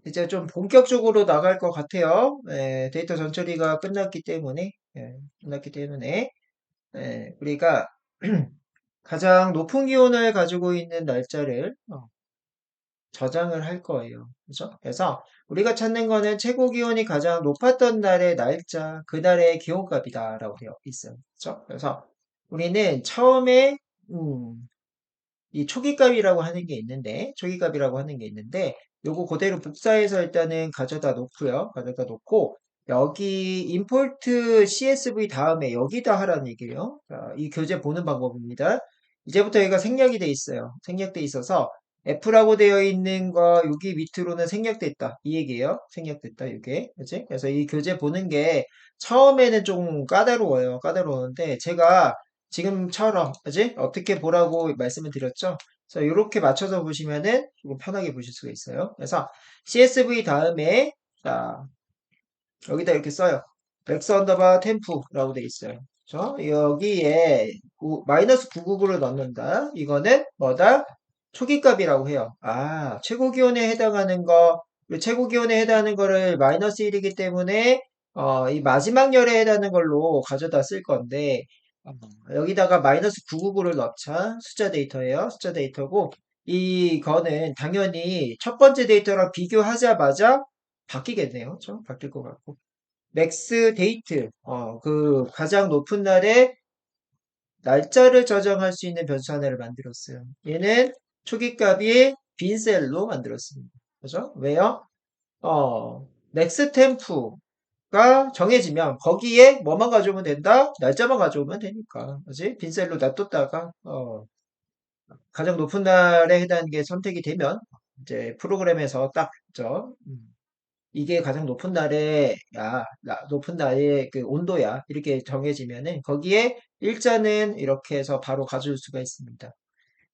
이제 좀 본격적으로 나갈 것 같아요. 예, 데이터 전처리가 끝났기 때문에, 예, 끝났기 때문에, 우리가 가장 높은 기온을 가지고 있는 날짜를 저장을 할 거예요. 그죠? 그래서 우리가 찾는 거는 최고 기온이 가장 높았던 날의 날짜, 그날의 기온값이다라고 되어 있어요. 그죠? 그래서 우리는 처음에, 음, 이 초기값이라고 하는 게 있는데, 초기값이라고 하는 게 있는데, 요거 그대로 복사해서 일단은 가져다 놓고요. 가져다 놓고, 여기 import CSV 다음에 여기다 하라는 얘기예요. 자, 이 교재 보는 방법입니다. 이제부터 얘가 생략이 돼 있어요. 생략돼 있어서 F라고 되어 있는 거 여기 밑으로는 생략돼 있다. 이 얘기예요. 생략됐다. 이게. 그치? 그래서 이 교재 보는 게 처음에는 좀 까다로워요. 까다로운데 제가 지금처럼, 그지? 어떻게 보라고 말씀을 드렸죠? 그래서 이렇게 맞춰서 보시면은 조금 편하게 보실 수가 있어요. 그래서 CSV 다음에, 자, 여기다 이렇게 써요. 맥스 언더바 템프라고 돼 있어요. 그죠? 여기에 마이너스 999를 넣는다. 이거는 뭐다? 초기값이라고 해요. 최고 기온에 해당하는 거, 최고 기온에 해당하는 거를 마이너스 1이기 때문에 이 마지막 열에 해당하는 걸로 가져다 쓸 건데 어, 여기다가 마이너스 999를 넣자. 숫자 데이터예요. 숫자 데이터고 이거는 당연히 첫 번째 데이터랑 비교하자마자 바뀌겠네요. 그렇죠? 바뀔 것 같고. 맥스 데이트, 그 가장 높은 날에 날짜를 저장할 수 있는 변수 하나를 만들었어요. 얘는 초기값이 빈 셀로 만들었습니다. 그죠? 왜요? 맥스 템프가 정해지면 거기에 뭐만 가져오면 된다? 날짜만 가져오면 되니까. 그지? 빈 셀로 놔뒀다가, 가장 높은 날에 해당하는 게 선택이 되면 이제 프로그램에서 딱, 죠 이게 가장 높은 날에, 높은 날의 그 온도야. 이렇게 정해지면은 거기에 일자는 이렇게 해서 바로 가져올 수가 있습니다.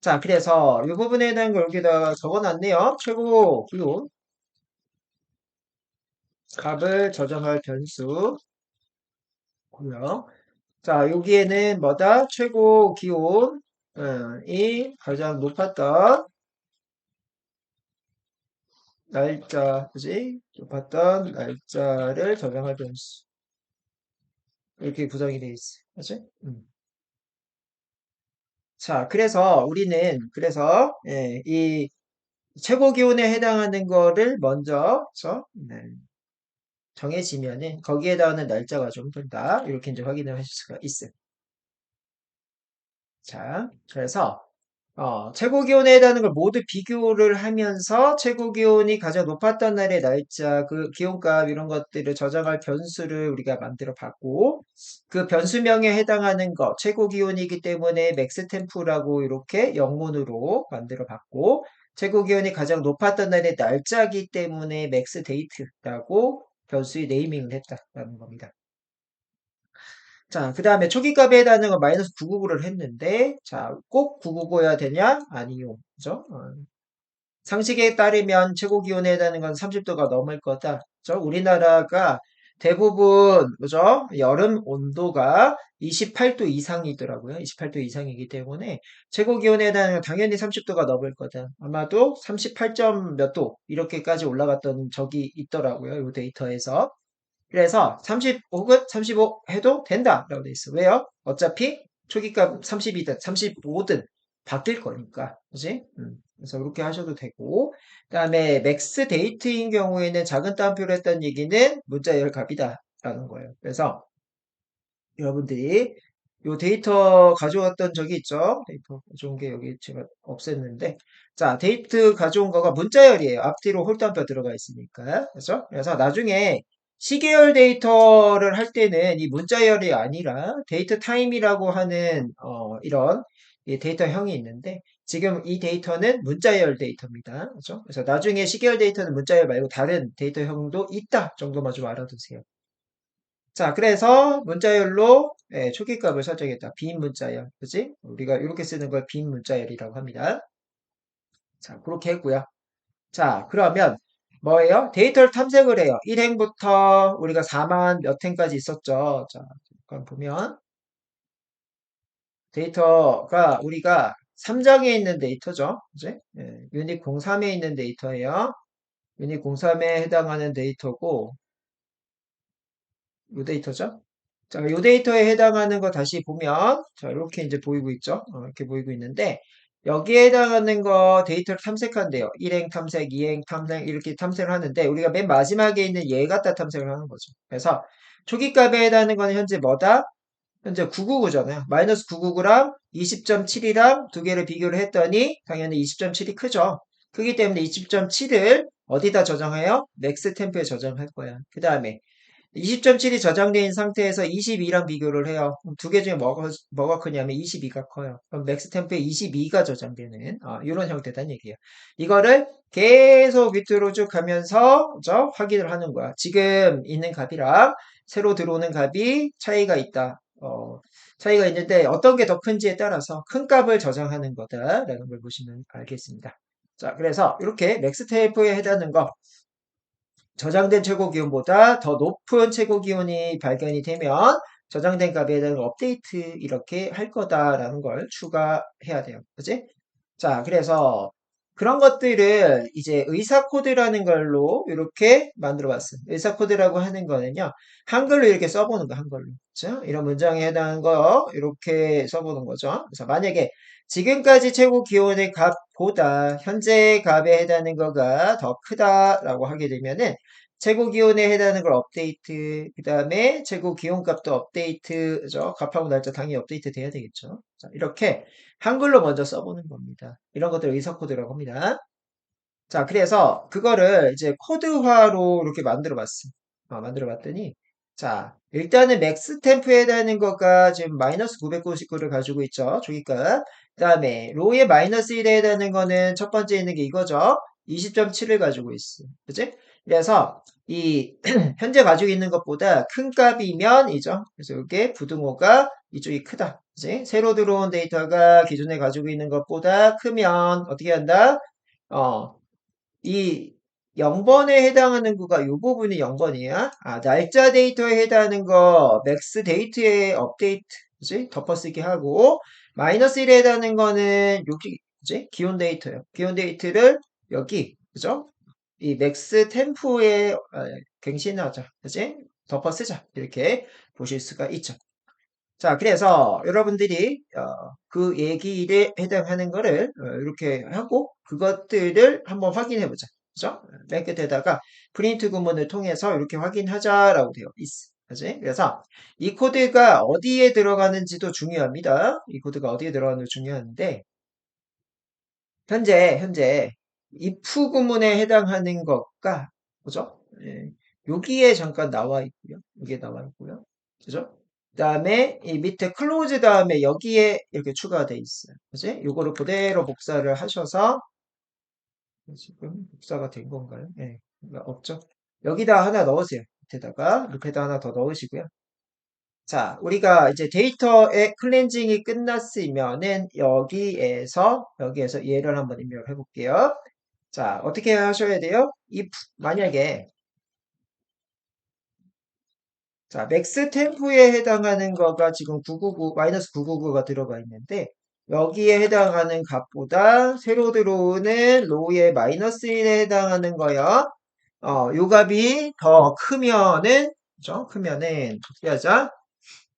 자, 그래서 이 부분에 대한 걸 여기다가 적어놨네요. 최고 기온 값을 저장할 변수고요. 자, 여기에는 뭐다? 최고 기온이 가장 높았던 날짜, 그지? 높았던 날짜를 저장할 변수. 이렇게 구성이 되어 있어요. 그지? 자, 그래서 우리는 이 최고 기온에 해당하는 거를 먼저 정해지면은 거기에 해당하는 날짜가 좀 된다. 이렇게 이제 확인을 하실 수가 있어요. 자, 그래서 최고 기온에 해당하는 걸 모두 비교를 하면서 최고 기온이 가장 높았던 날의 날짜, 그 기온값 이런 것들을 저장할 변수를 우리가 만들어 봤고 그 변수명에 해당하는 거 최고 기온이기 때문에 맥스 템프라고 이렇게 영문으로 만들어 봤고 최고 기온이 가장 높았던 날의 날짜이기 때문에 맥스 데이트라고 변수의 네이밍을 했다라는 겁니다. 자, 그 다음에 초기값에 해당하는 건 마이너스 999를 했는데, 자, 꼭 999여야 되냐? 아니요. 그죠? 상식에 따르면 최고 기온에 해당하는 건 30도가 넘을 거다. 그죠? 우리나라가 대부분, 그죠? 여름 온도가 28도 이상이더라고요. 28도 이상이기 때문에 최고 기온에 해당하는 건 당연히 30도가 넘을 거다. 아마도 38점 몇 도, 이렇게까지 올라갔던 적이 있더라고요. 이 데이터에서. 그래서 30 혹은 35 해도 된다라고 돼 있어. 왜요? 어차피 초기값 30이든 35든 바뀔 거니까. 그지? 그래서 그렇게 하셔도 되고. 그다음에 맥스 데이트인 경우에는 작은 따옴표로 했다는 얘기는 문자열 값이다라는 거예요. 그래서 여러분들이 요 데이터 가져왔던 적이 있죠? 데이터 가져온 게 여기 제가 없앴는데. 자, 데이트 가져온 거가 문자열이에요. 앞뒤로 홀담표 들어가 있으니까. 그죠? 그래서 나중에 시계열 데이터를 할 때는 이 문자열이 아니라 데이터 타임이라고 하는, 이런 이 데이터형이 있는데, 지금 이 데이터는 문자열 데이터입니다. 그죠? 그래서 나중에 시계열 데이터는 문자열 말고 다른 데이터형도 있다 정도만 좀 알아두세요. 자, 그래서 문자열로 초기값을 설정했다. 빈 문자열. 그지? 우리가 이렇게 쓰는 걸 빈 문자열이라고 합니다. 자, 그렇게 했고요. 자, 그러면 뭐예요? 데이터를 탐색을 해요. 1행부터 우리가 4만 몇 행까지 있었죠. 자, 잠깐 보면 데이터가 우리가 3장에 있는 데이터죠. 그지? 유닛 03에 있는 데이터예요. 유닛 03에 해당하는 데이터고, 요 데이터죠? 자, 요 데이터에 해당하는 거 다시 보면, 자, 이렇게 이제 보이고 있죠? 이렇게 보이고 있는데, 여기에 해당하는 거 데이터를 탐색한대요. 1행 탐색, 2행 탐색, 이렇게 탐색을 하는데, 우리가 맨 마지막에 있는 얘 갖다 탐색을 하는 거죠. 그래서, 초기값에 해당하는 거는 현재 뭐다? 현재 999잖아요. 마이너스 999랑 20.7이랑 두 개를 비교를 했더니, 당연히 20.7이 크죠. 크기 때문에 20.7을 어디다 저장해요? 맥스 템프에 저장할 거야. 그 다음에, 20.7이 저장된 상태에서 22랑 비교를 해요. 두 개 중에 뭐가 크냐면 22가 커요. 그럼 맥스템프에 22가 저장되는 이런 형태단 얘기예요. 이거를 계속 밑으로 쭉 가면서 확인을 하는 거야. 지금 있는 값이랑 새로 들어오는 값이 차이가 있다. 차이가 있는데 어떤 게 더 큰지에 따라서 큰 값을 저장하는 거다라는 걸 보시면 알겠습니다. 자, 그래서 이렇게 맥스템프에 해당하는 거 저장된 최고 기온보다 더 높은 최고 기온이 발견이 되면 저장된 값에 대한 업데이트 이렇게 할 거다라는 걸 추가해야 돼요. 그지? 자, 그래서 그런 것들을 이제 의사 코드라는 걸로 이렇게 만들어 봤어요. 의사 코드라고 하는 거는요. 한글로 이렇게 써보는 거, 한글로. 그죠? 이런 문장에 해당하는 거 이렇게 써보는 거죠. 그래서 만약에 지금까지 최고 기온의 값보다 현재 값에 해당하는 거가 더 크다라고 하게 되면은 최고 기온에 해당하는 걸 업데이트, 그 다음에 최고 기온 값도 업데이트죠. 값하고 날짜 당연히 업데이트 돼야 되겠죠. 자, 이렇게 한글로 먼저 써보는 겁니다. 이런 것들 의사 코드라고 합니다. 자, 그래서 그거를 이제 코드화로 이렇게 만들어 봤어. 만들어 봤더니, 자, 일단은 맥스 템프에 해당하는 거가 지금 마이너스 999를 가지고 있죠. 조기값. 그 다음에 로에 마이너스 1에 해당하는 거는 첫 번째 있는 게 이거죠. 20.7을 가지고 있어. 그치? 그래서 이 현재 가지고 있는 것보다 큰 값이면 이죠. 그래서 이게 부등호가 이쪽이 크다. 그치? 새로 들어온 데이터가 기존에 가지고 있는 것보다 크면 어떻게 한다? 어, 이 0번에 해당하는 거가 이 부분이 0번이야. 날짜 데이터에 해당하는 거 맥스 데이트에 업데이트, 그지? 덮어쓰기 하고 마이너스 1에 해당하는 거는 여기, 그지? 기온 데이터요. 기온 데이터를 여기, 그죠? 이 맥스 템포에 갱신하자, 그지? 덮어쓰자. 이렇게 보실 수가 있죠. 자, 그래서 여러분들이 그 얘기에 해당하는 거를 이렇게 하고 그것들을 한번 확인해 보자. 그죠? 맨 끝에다가 프린트 구문을 통해서 이렇게 확인하자라고 되어 있어. 그지? 그래서 이 코드가 어디에 들어가는지도 중요합니다. 이 코드가 어디에 들어가는지 중요한데 현재 if 구문에 해당하는 것과 그죠? 예, 여기에 잠깐 나와 있고요. 여기에 나와 있고요. 그죠? 그다음에 이 밑에 클로즈 다음에 여기에 이렇게 추가돼 있어요. 그지? 요거를 그대로 복사를 하셔서 지금 복사가 된 건가요? 예. 없죠? 여기다 하나 넣으세요. 밑에다가 밑에다 하나 더 넣으시고요. 자, 우리가 이제 데이터의 클렌징이 끝났으면은 여기에서 얘를 한번 입력을 해볼게요. 자, 어떻게 하셔야 돼요? if 만약에 자, 맥스 템프에 해당하는 거가 지금 999 마이너스 999가 들어가 있는데 여기에 해당하는 값보다 새로 들어오는 로우의 마이너스 1에 해당하는 거요. 요 값이 더 크면은 그죠? 크면은 어떻게 하자?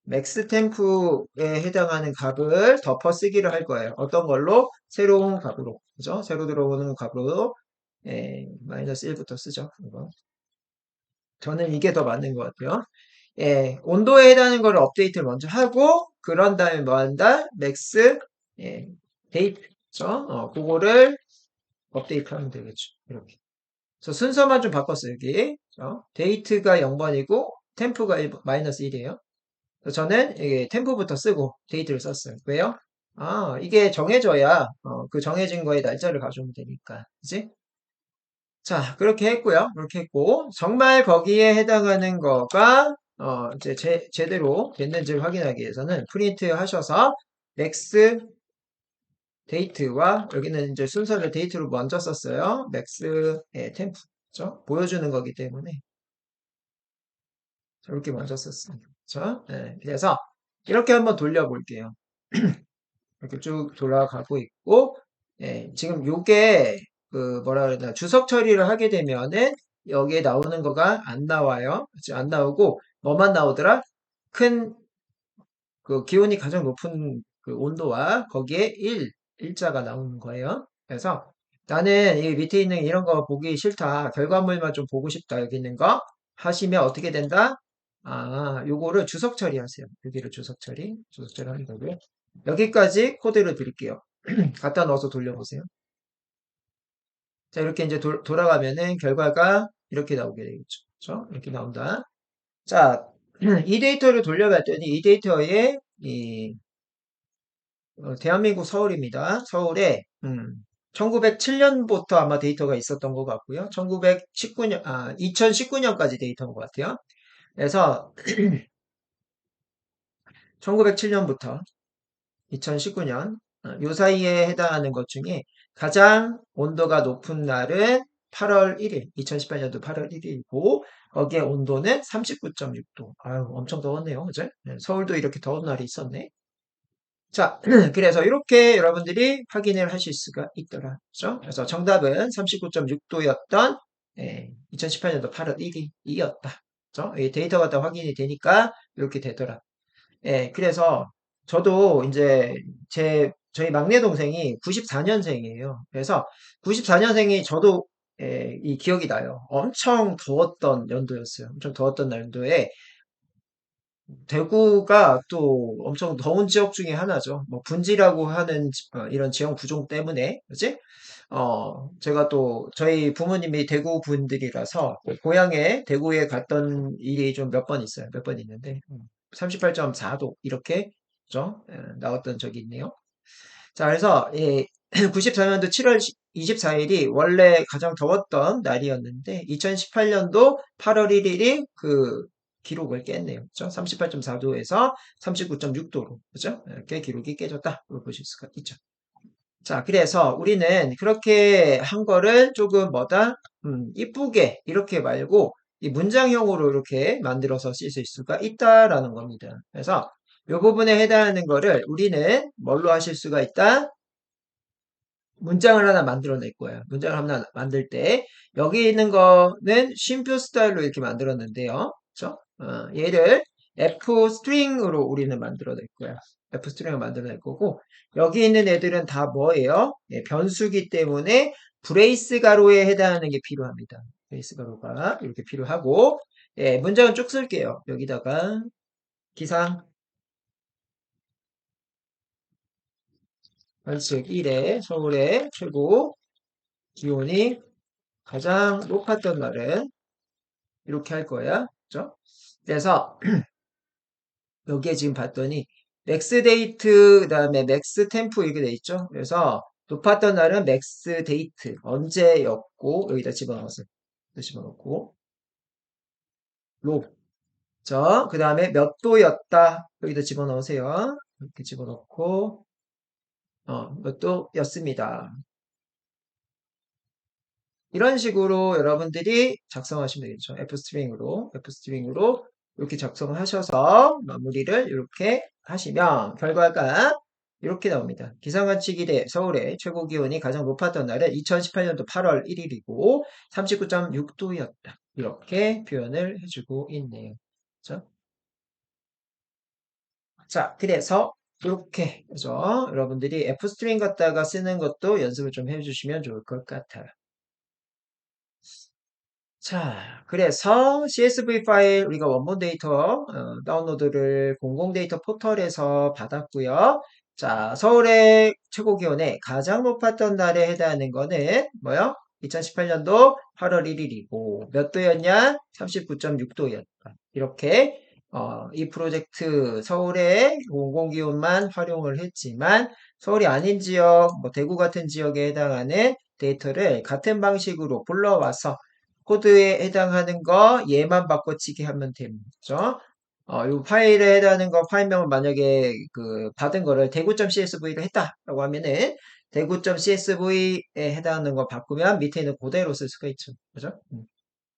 맥스 템프에 해당하는 값을 덮어쓰기를 할 거예요. 어떤 걸로? 새로운 값으로. 그죠? 새로 들어오는 값으로 마이너스 1부터 쓰죠. 이거. 저는 이게 더 맞는 것 같아요. 온도에 해당하는 걸 업데이트를 먼저 하고 그런 다음에 뭐 한다? 맥스 데이트. 그죠? 그거를 업데이트 하면 되겠죠. 이렇게. 그래서 순서만 좀 바꿨어요, 여기. 데이트가 0번이고 템프가 마이너스 1이에요. 저는 이게 템포부터 쓰고 데이트를 썼어요. 왜요? 이게 정해져야 그 정해진 거에 날짜를 가져오면 되니까. 그지? 자, 그렇게 했고요. 그렇게 했고 정말 거기에 해당하는 거가 이제 제대로 됐는지를 확인하기 위해서는 프린트 하셔서 맥스 데이트와 여기는 이제 순서를 데이트로 먼저 썼어요. 맥스 템프. 그죠? 보여주는 거기 때문에 저렇게 먼저 썼습니다. 그죠? 그래서 이렇게 한번 돌려볼게요. 이렇게 쭉 돌아가고 있고, 지금 요게 뭐라 그러나, 주석 처리를 하게 되면은, 여기에 나오는 거가 안 나와요. 그치? 안 나오고, 뭐만 나오더라? 큰, 기온이 가장 높은 그 온도와 거기에 일자가 나오는 거예요. 그래서 나는 이 밑에 있는 이런 거 보기 싫다. 결과물만 좀 보고 싶다. 여기 있는 거 하시면 어떻게 된다? 아, 요거를 주석 처리하세요. 여기를 주석 처리하는 거고요. 여기까지 코드를 드릴게요. 갖다 넣어서 돌려보세요. 자, 이렇게 이제 돌아가면은 결과가 이렇게 나오게 되겠죠. 그렇죠? 이렇게 나온다. 자, 이 데이터를 돌려봤더니 이 데이터에 대한민국 서울입니다. 서울에 1907년부터 아마 데이터가 있었던 것 같고요. 1919년, 2019년까지 데이터인 것 같아요. 그래서 1907년부터 2019년 요 사이에 해당하는 것 중에 가장 온도가 높은 날은 8월 1일, 2018년도 8월 1일이고 거기에 온도는 39.6도. 아유, 엄청 더웠네요. 그죠? 네, 서울도 이렇게 더운 날이 있었네. 자, 그래서 이렇게 여러분들이 확인을 하실 수가 있더라. 그죠? 그래서 정답은 39.6도였던 2018년도 8월 1일이었다. 그죠? 이 데이터가 다 확인이 되니까 이렇게 되더라. 예, 그래서 저도 이제 저희 막내 동생이 94년생이에요. 그래서 94년생이 저도 이 기억이 나요. 엄청 더웠던 연도였어요. 엄청 더웠던 연도에 대구가 또 엄청 더운 지역 중에 하나죠. 뭐 분지라고 하는 이런 지형 구종 때문에, 그지? 제가 또 저희 부모님이 대구 분들이라서 고향에 대구에 갔던 일이 좀 몇 번 있어요. 몇 번 있는데 38.4도 이렇게 그죠? 나왔던 적이 있네요. 자, 그래서 94년도 7월 24일이 원래 가장 더웠던 날이었는데 2018년도 8월 1일이 그 기록을 깼네요. 그죠? 38.4도에서 39.6도로 그죠? 이렇게 기록이 깨졌다. 로 보실 수가 있죠. 자, 그래서 우리는 그렇게 한 거를 조금 뭐다? 이쁘게 이렇게 말고 이 문장형으로 이렇게 만들어서 쓰실 수가 있다라는 겁니다. 그래서 이 부분에 해당하는 거를 우리는 뭘로 하실 수가 있다? 문장을 하나 만들어낼 거예요. 문장을 하나 만들 때 여기 있는 거는 쉼표 스타일로 이렇게 만들었는데요. 그렇죠? 얘를 F 스트링으로 우리는 만들어낼 거야. F 스트링을 만들어낼 거고 여기 있는 애들은 다 뭐예요? 예, 변수기 때문에 브레이스 가로에 해당하는 게 필요합니다. 브레이스 가로가 이렇게 필요하고 예, 문장은 쭉 쓸게요. 여기다가 기상 관측 1회 서울의 최고 기온이 가장 높았던 날은 이렇게 할 거야. 그죠? 그래서 여기에 지금 봤더니 맥스 데이트 그다음에 맥스 템프 이렇게 돼 있죠. 그래서 높았던 날은 맥스 데이트 언제였고 여기다 집어넣었어요. 집어넣고 로. 그 다음에 몇 도였다. 여기다 집어넣으세요. 이렇게 집어넣고 몇 도였습니다. 이런 식으로 여러분들이 작성하시면 되겠죠. F스트링으로 이렇게 작성을 하셔서 마무리를 이렇게 하시면 결과가 이렇게 나옵니다. 기상관측일에 서울의 최고 기온이 가장 높았던 날은 2018년도 8월 1일이고 39.6도였다. 이렇게 표현을 해주고 있네요. 그렇죠? 자, 그래서 이렇게 그죠? 여러분들이 F스트링 갖다가 쓰는 것도 연습을 좀 해주시면 좋을 것 같아요. 자, 그래서 CSV 파일 우리가 원본 데이터 다운로드를 공공 데이터 포털에서 받았고요. 자, 서울의 최고 기온에 가장 높았던 날에 해당하는 거는 뭐요? 2018년도 8월 1일이고 몇 도였냐? 39.6도였다. 이렇게 이 프로젝트 서울의 공공 기온만 활용을 했지만 서울이 아닌 지역, 뭐 대구 같은 지역에 해당하는 데이터를 같은 방식으로 불러와서 코드에 해당하는 거 얘만 바꿔치기 하면 됩니다. 이 파일에 해당하는 거 파일명을 만약에 그 받은 거를 대구.csv로 했다라고 하면은 대구.csv에 해당하는 거 바꾸면 밑에 있는 그대로 쓸 수가 있죠. 그죠?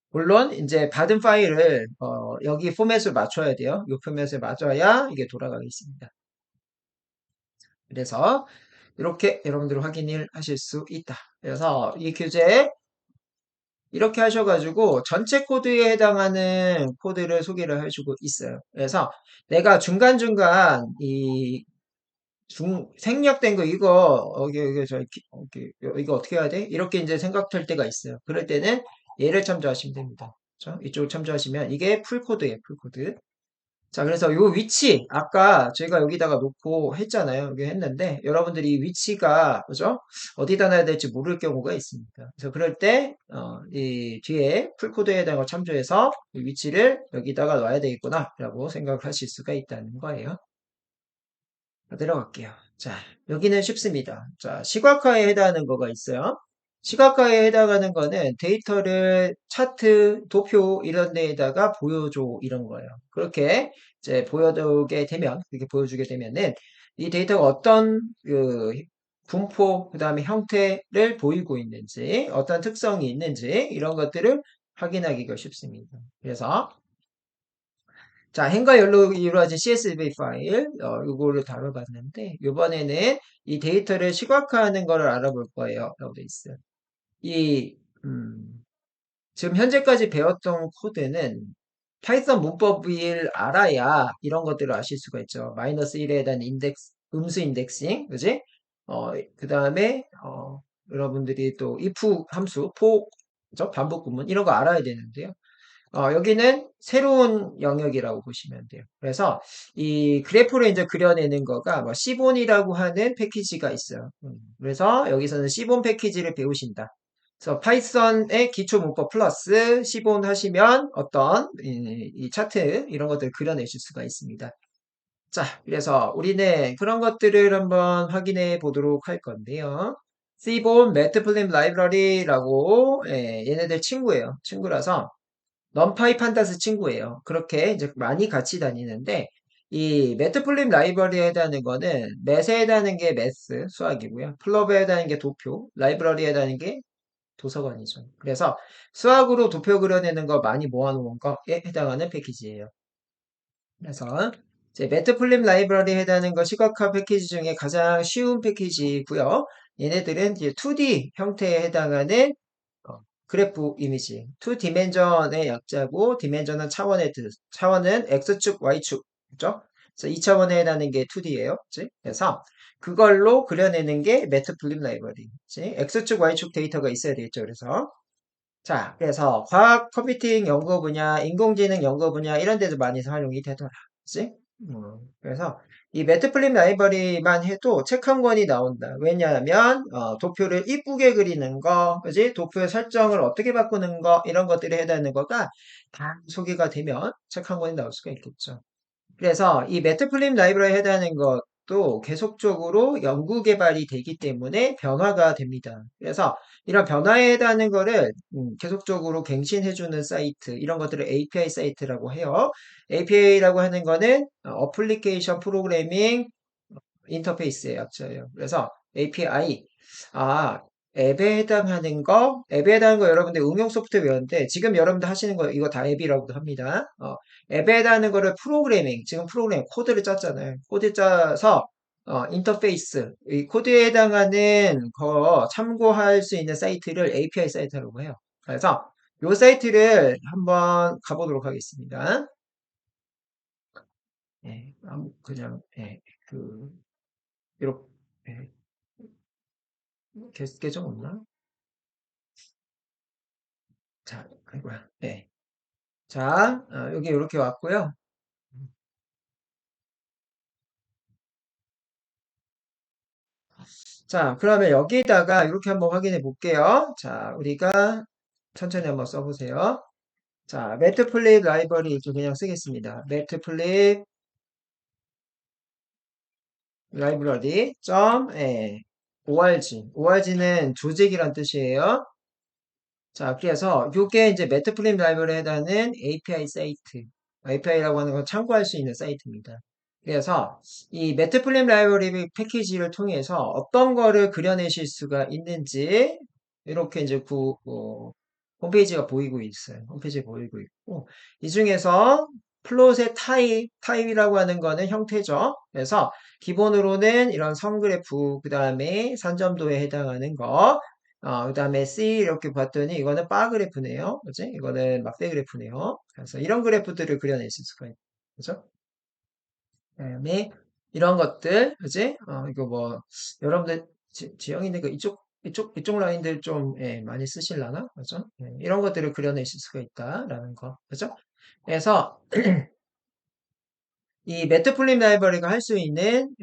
물론 이제 받은 파일을 여기 포맷을 맞춰야 돼요. 이 포맷을 맞춰야 이게 돌아가겠습니다. 그래서 이렇게 여러분들 확인을 하실 수 있다. 그래서 이 교재 이렇게 하셔가지고 전체 코드에 해당하는 코드를 소개를 해주고 있어요. 그래서 내가 중간중간 이 생략된 거 이거 어떻게 해야 돼? 이렇게 이제 생각할 때가 있어요. 그럴 때는 얘를 참조하시면 됩니다. 그렇죠? 이쪽을 참조하시면 이게 풀코드예요, 풀코드. 자, 그래서 요 위치, 아까 저희가 여기다가 놓고 했잖아요. 여기 했는데, 여러분들이 이 위치가, 그죠? 어디다 놔야 될지 모를 경우가 있습니다. 그래서 그럴 때, 이 뒤에 풀코드에 대한 걸 참조해서 이 위치를 여기다가 놔야 되겠구나, 라고 생각을 하실 수가 있다는 거예요. 자, 내려갈게요. 자, 여기는 쉽습니다. 자, 시각화에 해당하는 거가 있어요. 시각화에 해당하는 거는 데이터를 차트, 도표 이런 데에다가 보여줘 이런 거예요. 그렇게 이제 보여주게 되면, 이렇게 보여주게 되면은 이 데이터가 어떤 그 분포, 그 다음에 형태를 보이고 있는지, 어떤 특성이 있는지 이런 것들을 확인하기가 쉽습니다. 그래서 자, 행과 열로 이루어진 CSV 파일, 요거를 다뤄봤는데, 이번에는 이 데이터를 시각화하는 거를 알아볼 거예요. 라고 돼 있어요. 이, 음, 지금 현재까지 배웠던 코드는 파이썬 문법을 알아야 이런 것들을 아실 수가 있죠. 마이너스 1에 대한 인덱스, 음수 인덱싱, 그지? 그 다음에, 여러분들이 또 if 함수, 그죠? 반복 구문, 이런 거 알아야 되는데요. 여기는 새로운 영역이라고 보시면 돼요. 그래서 이 그래프를 이제 그려내는 거가 뭐 시본이라고 하는 패키지가 있어요. 그래서 여기서는 시본 패키지를 배우신다. 그래서 파이썬의 기초 문법 플러스 시본 하시면 어떤 이 차트 이런 것들을 그려내실 수가 있습니다. 자, 그래서 우리는 그런 것들을 한번 확인해 보도록 할 건데요. 시본 매트플립 라이브러리라고 얘네들 친구예요. 친구라서 넘파이 판다스 친구예요. 그렇게 이제 많이 같이 다니는데 이 매트플립 라이브러리에 해당하는 거는 매스에 해당하는 게 매스 수학이고요. 플럽에 해당하는 게 도표, 라이브러리에 해당하는 게 도서관이죠. 그래서 수학으로 도표 그려내는 거 많이 모아놓은 거에 해당하는 패키지예요. 그래서 이제 매트플립 라이브러리에 해당하는 거 시각화 패키지 중에 가장 쉬운 패키지고요. 얘네들은 이제 2D 형태에 해당하는 그래프 이미지. 2디멘전의 약자고, 디멘전은 차원의 뜻. 차원은 X축, Y축. 그죠? 그래서 2차원에 해당하는 게 2D예요. 그치? 그래서 그걸로 그려내는 게 매트플립 라이브러리. 그치? X축, Y축 데이터가 있어야 되겠죠. 그래서. 자, 그래서 과학 컴퓨팅 연구 분야, 인공지능 연구 분야 이런 데도 많이 활용이 되더라. 그치? 그래서 이 매트플립 라이브러리만 해도 책 한 권이 나온다. 왜냐하면 도표를 이쁘게 그리는 거, 그지? 도표의 설정을 어떻게 바꾸는 거 이런 것들이 해당하는 거가 다 소개가 되면 책 한 권이 나올 수가 있겠죠. 그래서 이 매트플립 라이브러리에 해당하는 것도 계속적으로 연구 개발이 되기 때문에 변화가 됩니다. 그래서 이런 변화에 해당하는 거를 계속적으로 갱신해주는 사이트, 이런 것들을 API 사이트라고 해요. API라고 하는 거는 어플리케이션 프로그래밍 인터페이스의 약자예요. 그래서 API, 아, 앱에 해당하는 거 여러분들 응용 소프트웨어인데, 지금 여러분들 하시는 거, 이거 다 앱이라고도 합니다. 앱에 해당하는 거를 프로그래밍, 지금 프로그래밍, 코드를 짰잖아요. 코드 짜서, 인터페이스, 이 코드에 해당하는 거 참고할 수 있는 사이트를 API 사이트라고 해요. 그래서, 요 사이트를 한번 가보도록 하겠습니다. 예, 그냥, 예, 이렇게, 예, 계정 없나? 자, 아이고야. 네. 자, 여기 이렇게 왔고요. 자, 그러면 여기다가 이렇게 한번 확인해 볼게요. 자, 우리가 천천히 한번 써보세요. 자, 매트플립 라이브러리 이렇게 그냥 쓰겠습니다. 매트플립 라이브러리 org는 조직이란 뜻이에요. 자, 그래서 이게 이제 매트플립 라이브러리에 해당하는 API 사이트. API라고 하는 건 참고할 수 있는 사이트입니다. 그래서 이 매트플립 라이브러리 패키지를 통해서 어떤 거를 그려내실 수가 있는지 이렇게 이제 홈페이지가 보이고 있어요. 홈페이지 보이고 있고 이 중에서 플롯의 타입이라고 하는 거는 형태죠. 그래서 기본으로는 이런 선 그래프, 그 다음에 산점도에 해당하는 거, 그 다음에 C 이렇게 봤더니 이거는 바 그래프네요. 그지? 이거는 막대 그래프네요. 그래서 이런 그래프들을 그려낼 수가 있죠. 그죠? 그다음에 이런 것들, 그지? 이거 뭐 여러분들 지영이네 그 이쪽 라인들 좀 많이 쓰실라나? 그죠? 이런 것들을 그려내실 수가 있다라는 거, 그죠? 그래서 이 매트플립 라이브러리가 할 수 있는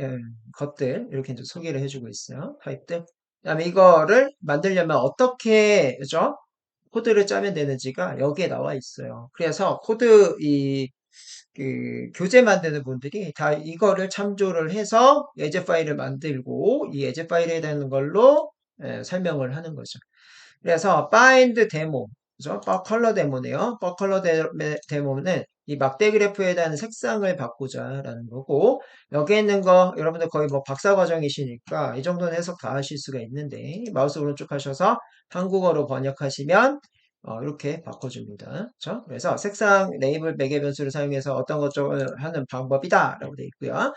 것들 이렇게 이제 소개를 해주고 있어요. 타입들. 그다음에 이거를 만들려면 어떻게, 그죠? 코드를 짜면 되는지가 여기에 나와 있어요. 그래서 코드 그 교재 만드는 분들이 다 이거를 참조를 해서 예제 파일을 만들고 이 예제 파일에 대한 걸로 설명을 하는 거죠. 그래서 bind 데모, 그죠? 컬러 데모네요. 컬러 데모는 이 막대 그래프에 대한 색상을 바꾸자라는 거고 여기에 있는 거 여러분들 거의 뭐 박사 과정이시니까 이 정도는 해석 다 하실 수가 있는데 마우스 오른쪽 하셔서 한국어로 번역하시면 이렇게 바꿔줍니다. 그렇죠? 그래서 색상 레이블 매개 변수를 사용해서 어떤 것을 하는 방법이다라고 되어 있고요.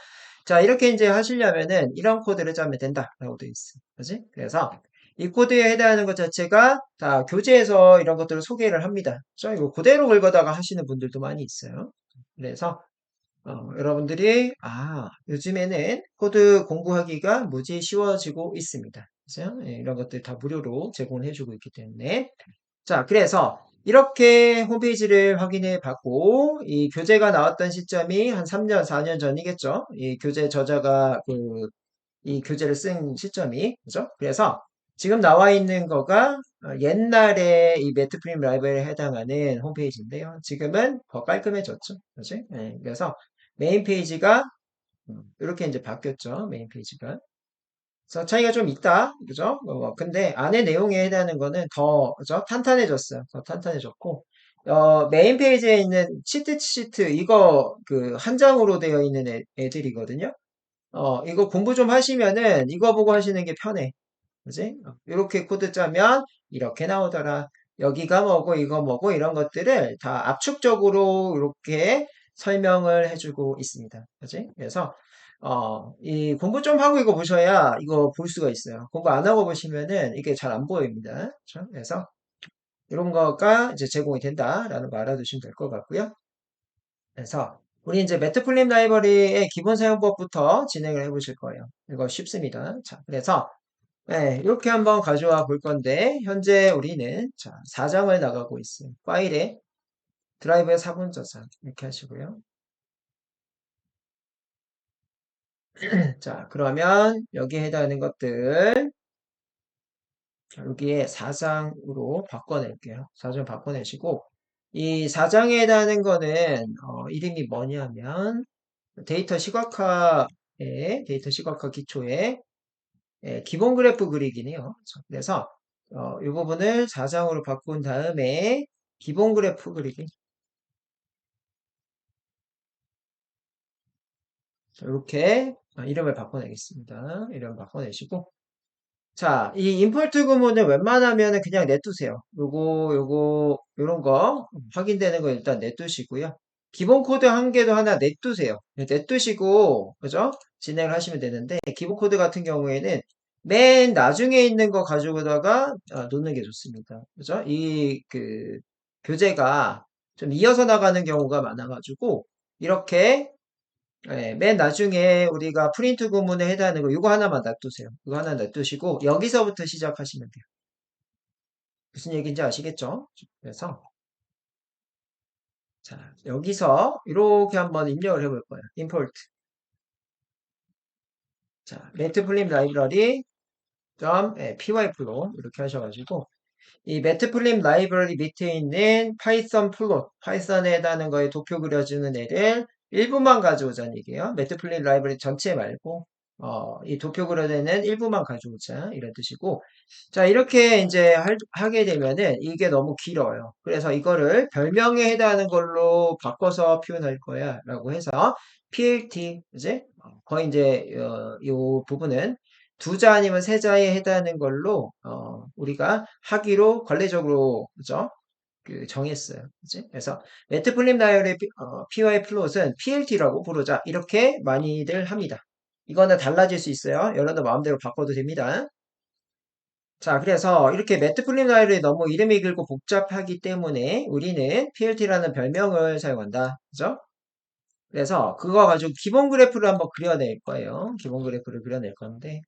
자, 이렇게 이제 하시려면은 이런 코드를 짜면 된다라고 되어 있어요. 그지? 그래서 이 코드에 해당하는 것 자체가 다 교재에서 이런 것들을 소개를 합니다. 그죠? 이거 그대로 긁어다가 하시는 분들도 많이 있어요. 그래서 여러분들이 요즘에는 코드 공부하기가 무지 쉬워지고 있습니다. 그죠? 이런 것들 다 무료로 제공을 해주고 있기 때문에 자, 그래서 이렇게 홈페이지를 확인해 봤고, 이 교재가 나왔던 시점이 한 3년, 4년 전이겠죠? 이 교재 저자가 이 교재를 쓴 시점이, 그죠? 그래서 지금 나와 있는 거가 옛날에 이 매트프림 라이브러리에 해당하는 홈페이지인데요. 지금은 더 깔끔해졌죠. 그지? 그래서 메인 페이지가 이렇게 이제 바뀌었죠. 메인 페이지가. 그래서 차이가 좀 있다. 그죠? 근데 안에 내용에 해당하는 거는 더, 그죠? 탄탄해졌어요. 더 탄탄해졌고, 메인 페이지에 있는 치트 시트, 이거 그 한 장으로 되어 있는 애들이거든요. 이거 공부 좀 하시면은 이거 보고 하시는 게 편해. 그지? 이렇게 코드 짜면 이렇게 나오더라. 여기가 뭐고 이거 뭐고 이런 것들을 다 압축적으로 이렇게 설명을 해주고 있습니다. 그지? 그래서 이 공부 좀 하고 이거 보셔야 이거 볼 수가 있어요. 공부 안 하고 보시면은 이게 잘 안 보입니다. 그렇죠? 그래서 이런 거가 이제 제공이 된다라는 거 알아두시면 될 것 같고요. 그래서 우리 이제 매트플립 라이브러리의 기본 사용법부터 진행을 해 보실 거예요. 이거 쉽습니다. 자, 그래서 이렇게 한번 가져와 볼 건데 현재 우리는 자, 4장을 나가고 있어요. 파일에 드라이브의 4분 저장 이렇게 하시고요. 자, 그러면 여기에 해당하는 것들 자, 여기에 4장으로 바꿔낼게요. 4장 바꿔내시고 이 4장에 해당하는 거는 이름이 뭐냐면 데이터 시각화 기초에 기본 그래프 그리기네요. 그래서 이 부분을 4장으로 바꾼 다음에 기본 그래프 그리기 이렇게 이름을 바꿔내겠습니다. 이름 바꿔내시고 자, 이 임포트 구문을 웬만하면 그냥 냅두세요. 요런 거 확인되는 거 일단 냅두시고요. 기본 코드 한 개도 하나 냅두세요. 냅두시고, 그죠? 진행을 하시면 되는데, 기본 코드 같은 경우에는 맨 나중에 있는 거 가지고다가 놓는 게 좋습니다. 그죠? 교재가 좀 이어서 나가는 경우가 많아가지고, 이렇게 맨 나중에 우리가 프린트 구문에 해당하는 거 이거 하나만 놔두세요. 이거 하나 놔두시고 여기서부터 시작하시면 돼요. 무슨 얘기인지 아시겠죠? 그래서 자 여기서 이렇게 한번 입력을 해볼 거예요. import 자 매트플립 라이브러리 pyflow 이렇게 하셔가지고 이 매트플립 라이브러리 밑에 있는 파이썬 플롯, 파이썬에 해당하는 거에 도표 그려주는 애를 일부만 가져오자는 얘기예요. 매트플립 라이브러리 전체 말고 이 도표 그려내는 일부만 가져오자 이런 뜻이고 자 이렇게 이제 하게 되면은 이게 너무 길어요. 그래서 이거를 별명에 해당하는 걸로 바꿔서 표현할 거야 라고 해서 PLT 이제 거의 이제 이 부분은 두 자 아니면 세 자에 해당하는 걸로 우리가 하기로 관례적으로 그죠? 정했어요. 그치? 그래서 매트플립 나열의 PY 플롯은 PLT라고 부르자 이렇게 많이들 합니다. 이거는 달라질 수 있어요. 여러분들 마음대로 바꿔도 됩니다. 자, 그래서 이렇게 매트플립 라이브러리 너무 이름이 길고 복잡하기 때문에 우리는 PLT라는 별명을 사용한다. 그죠? 그래서 그거 가지고 기본 그래프를 한번 그려낼 거예요. 기본 그래프를 그려낼 건데,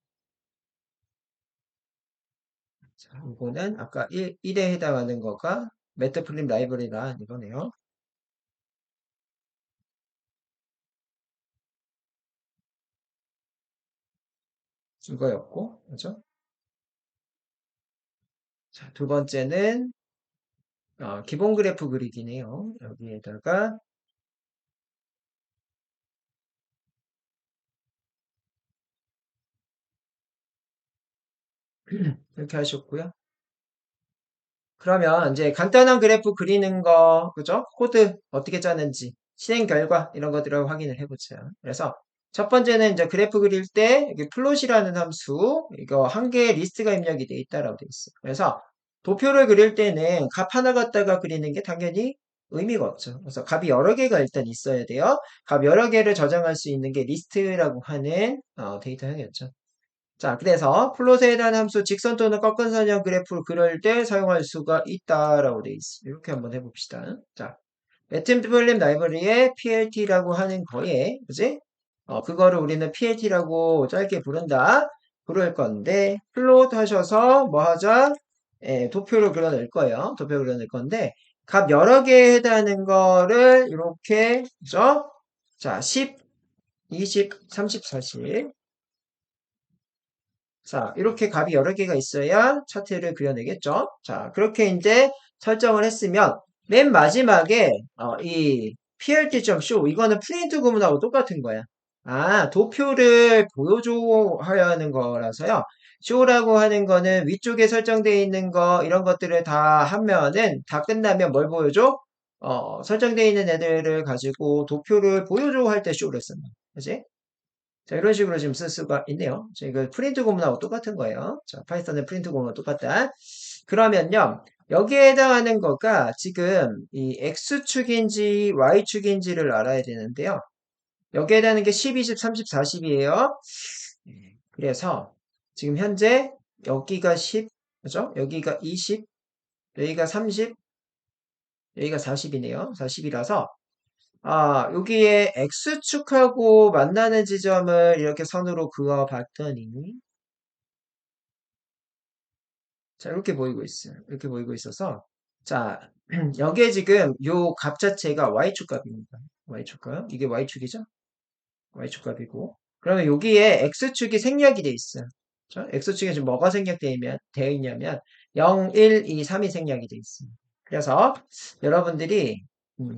자, 이거는 아까 1에 해당하는 거가 매트플립 라이브러리라 이거네요. 이거였고, 그죠? 자, 두 번째는 기본 그래프 그리기네요. 여기에다가 이렇게 하셨고요. 그러면 이제 간단한 그래프 그리는 거, 그죠? 코드 어떻게 짜는지, 실행 결과 이런 것들을 확인을 해보자. 그래서 첫 번째는 이제 그래프 그릴 때 여기 플롯이라는 함수, 이거 한 개의 리스트가 입력이 돼 있다라고 돼 있어요. 그래서 도표를 그릴 때는 값 하나 갖다가 그리는 게 당연히 의미가 없죠. 그래서 값이 여러 개가 일단 있어야 돼요. 값 여러 개를 저장할 수 있는 게 리스트라고 하는 데이터형이었죠. 자, 그래서 플롯에 해당하는 함수 직선 또는 꺾은 선형 그래프를 그릴 때 사용할 수가 있다라고 돼 있어. 이렇게 한번 해봅시다. 자, 매트플립 라이브러리의 PLT라고 하는 거에, 그지? 그거를 우리는 PLT라고 짧게 부른다. 부를 건데, 플롯 하셔서 뭐 하자? 도표를 그려낼 거예요. 도표를 그려낼 건데, 값 여러 개에 해당하는 거를 이렇게, 그죠? 자, 10, 20, 30, 40. 자, 이렇게 값이 여러 개가 있어야 차트를 그려내겠죠? 자, 그렇게 이제 설정을 했으면 맨 마지막에 이 plt.show 이거는 프린트 구문하고 똑같은 거야. 아, 도표를 보여줘야 하는 거라서요. show라고 하는 거는 위쪽에 설정되어 있는 거 이런 것들을 다 하면은 다 끝나면 뭘 보여줘? 설정되어 있는 애들을 가지고 도표를 보여줘 할 때 show를 쓴다. 그지? 자, 이런 식으로 지금 쓸 수가 있네요. 자, 이거 프린트 구문하고 똑같은 거예요. 자, 파이썬의 프린트 구문하고 똑같다. 그러면요, 여기에 해당하는 거가 지금 이 X축인지 Y축인지를 알아야 되는데요. 여기에 해당하는 게 10, 20, 30, 40이에요. 그래서 지금 현재 여기가 10, 그죠? 여기가 20, 여기가 30, 여기가 40이네요. 40이라서 여기에 X축하고 만나는 지점을 이렇게 선으로 그어봤더니, 자, 이렇게 보이고 있어요. 이렇게 보이고 있어서, 자, 여기에 지금 요 값 자체가 Y축 값입니다. Y축 값. 이게 Y축이죠? Y축 값이고. 그러면 여기에 X축이 생략이 돼 있어요. 자, X축에 지금 뭐가 되어 있냐면, 0, 1, 2, 3이 생략이 돼 있습니다. 그래서 여러분들이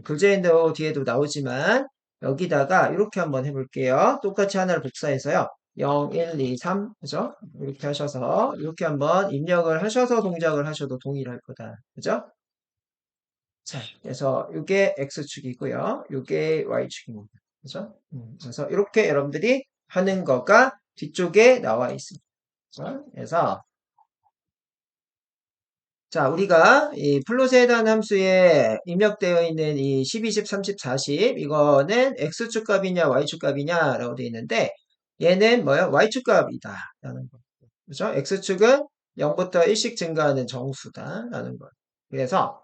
교재도 뒤에도 나오지만 여기다가 이렇게 한번 해볼게요. 똑같이 하나를 복사해서요. 0, 1, 2, 3 그죠? 이렇게 하셔서 이렇게 한번 입력을 하셔서 동작을 하셔도 동일할 거다. 그죠? 자, 그래서 이게 X축이고요. 이게 Y축입니다. 그죠? 그래서 이렇게 여러분들이 하는 거가 뒤쪽에 나와 있습니다. 그죠? 그래서 자, 우리가 이 플롯에 해당하는 함수에 입력되어 있는 이 10, 20, 30, 40 이거는 X축 값이냐 Y축 값이냐 라고 되어 있는데 얘는 뭐야? Y축 값이다 라는 거. 그죠? X축은 0부터 1씩 증가하는 정수다 라는 거. 그래서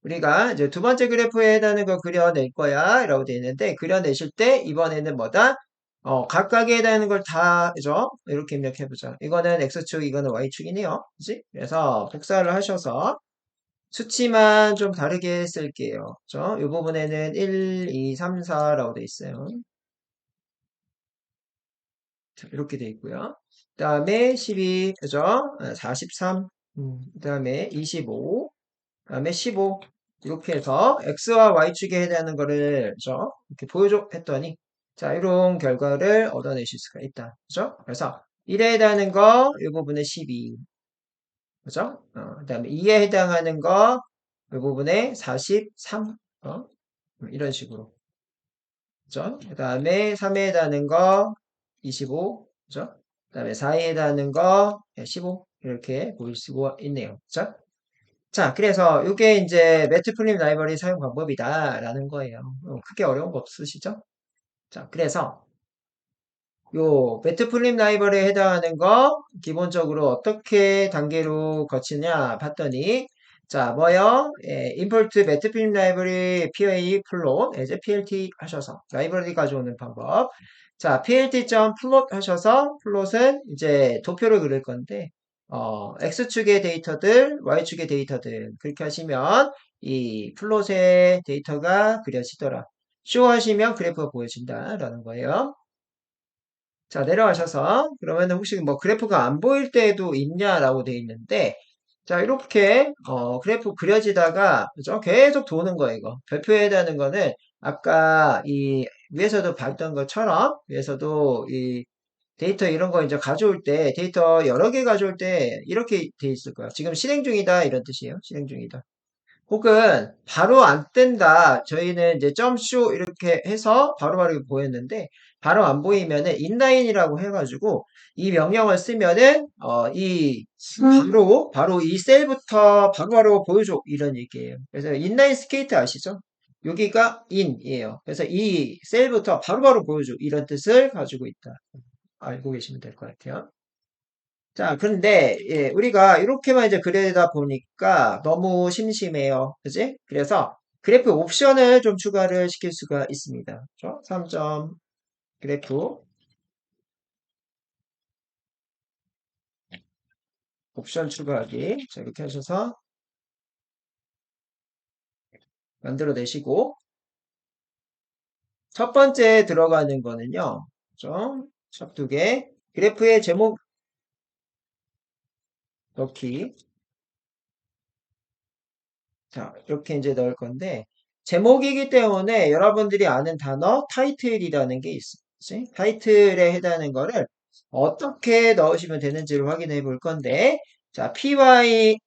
우리가 이제 두 번째 그래프에 해당하는 거 그려낼 거야 라고 되어 있는데 그려내실 때 이번에는 뭐다? 각각에 해당하는 걸 다, 그죠? 이렇게 입력해보자. 이거는 X축, 이거는 Y축이네요. 그지? 그래서 복사를 하셔서 수치만 좀 다르게 쓸게요. 그죠? 이 부분에는 1, 2, 3, 4라고 돼 있어요. 자, 이렇게 돼 있고요. 그 다음에 12, 그죠? 43, 그 다음에 25, 그 다음에 15. 이렇게 해서 X와 Y축에 해당하는 거를, 그죠? 이렇게 보여줘 했더니, 자, 이런 결과를 얻어내실 수가 있다. 그죠? 그래서 1에 해당하는 거, 이 부분에 12. 그죠? 그 다음에 2에 해당하는 거, 이 부분에 43. 이런 식으로. 그죠? 그 다음에 3에 해당하는 거 25. 그죠? 그 다음에 4에 해당하는 거 15. 이렇게 보일 수가 있네요. 그죠? 자, 그래서 이게 이제 매트플립 라이브러리 사용 방법이다라는 거예요. 크게 어려운 거 없으시죠? 자, 그래서 요 매트플립 라이벌에 해당하는 거 기본적으로 어떻게 단계로 거치냐 봤더니 자 뭐요? 임포트 매트플립 라이브러리 PA 플롯 이제 PLT 하셔서 라이브러리 가져오는 방법. 자 plt.plot 하셔서 플롯은 이제 도표를 그릴 건데 x축의 데이터들, y축의 데이터들 그렇게 하시면 이 플롯의 데이터가 그려지더라. 쇼 하시면 그래프가 보여진다라는 거예요. 자, 내려가셔서, 그러면 혹시 뭐 그래프가 안 보일 때도 있냐라고 돼 있는데, 자, 이렇게, 그래프 그려지다가, 그죠? 계속 도는 거예요, 이거. 별표에 대한 거는, 아까 이, 위에서도 봤던 것처럼, 위에서도 이 데이터 이런 거 이제 가져올 때, 데이터 여러 개 가져올 때, 이렇게 돼 있을 거예요. 지금 실행 중이다, 이런 뜻이에요. 실행 중이다. 혹은 바로 안 뜬다. 저희는 이제 점쇼 이렇게 해서 바로바로 이렇게 보였는데 바로 안 보이면은 인라인이라고 해가지고 이 명령을 쓰면은 이 바로 이 셀부터 바로바로 보여줘 이런 얘기예요. 그래서 인라인 스케이트 아시죠? 여기가 in이에요. 그래서 이 셀부터 바로바로 보여줘 이런 뜻을 가지고 있다. 알고 계시면 될 것 같아요. 자, 그런데 예, 우리가 이렇게만 이제 그리다 보니까 너무 심심해요. 그지? 그래서 그래프 옵션을 좀 추가를 시킬 수가 있습니다. 그죠? 3점 그래프 옵션 추가하기. 자, 이렇게 하셔서 만들어 내시고 첫 번째 들어가는 거는요. 그죠? 샵 2개. 그래프의 제목 넣기. 자, 이렇게 이제 넣을 건데, 제목이기 때문에 여러분들이 아는 단어 타이틀이라는 게 있어요. 그치? 타이틀에 해당하는 거를 어떻게 넣으시면 되는지를 확인해 볼 건데, 자, plt.title